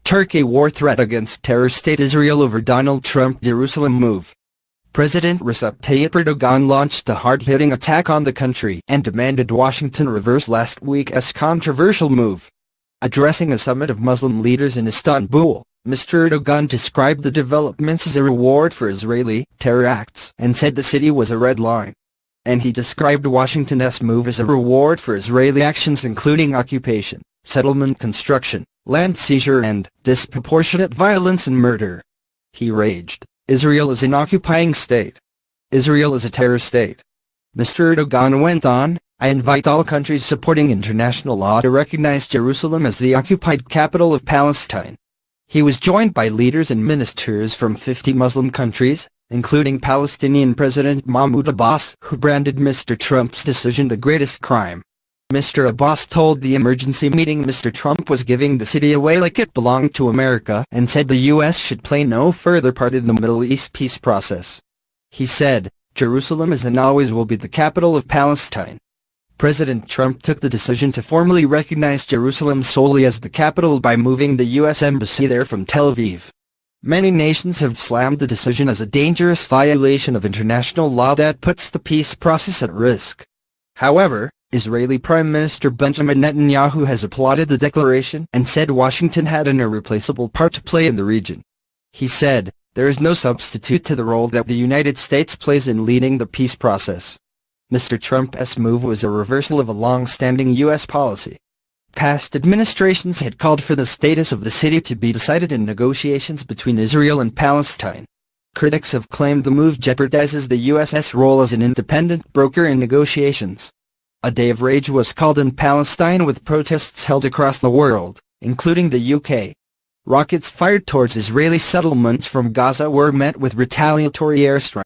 Turkey war threat against terror state Israel over Donald Trump Jerusalem move. President Recep Tayyip Erdogan launched a hard-hitting attack on the country and demanded Washington reverse last week's controversial move. Addressing a summit of Muslim leaders in Istanbul, Mr. Erdogan described the developments as a reward for Israeli terror acts and said the city was a red line. And he described Washington's move as a reward for Israeli actions including occupation, settlement construction, land seizure and disproportionate violence and murder. He raged, "Israel is an occupying state. Israel is a terror state." Mr. Erdogan went on, "I invite all countries supporting international law to recognize Jerusalem as the occupied capital of Palestine." He was joined by leaders and ministers from 50 Muslim countries, including Palestinian President Mahmoud Abbas, who branded Mr. Trump's decision the greatest crime. Mr. Abbas told the emergency meeting Mr. Trump was giving the city away like it belonged to America and said the U.S. should play no further part in the Middle East peace process. He said, "Jerusalem is and always will be the capital of Palestine." President Trump took the decision to formally recognize Jerusalem solely as the capital by moving the U.S. embassy there from Tel Aviv. Many nations have slammed the decision as a dangerous violation of international law that puts the peace process at risk. However, Israeli Prime Minister Benjamin Netanyahu has applauded the declaration and said Washington had an irreplaceable part to play in the region. He said, "There is no substitute to the role that the United States plays in leading the peace process." Mr. Trump's move was a reversal of a long-standing U.S. policy. Past administrations had called for the status of the city to be decided in negotiations between Israel and Palestine. Critics have claimed the move jeopardizes the U.S.'s role as an independent broker in negotiations. A day of rage was called in Palestine with protests held across the world, including the UK. Rockets fired towards Israeli settlements from Gaza were met with retaliatory airstrikes.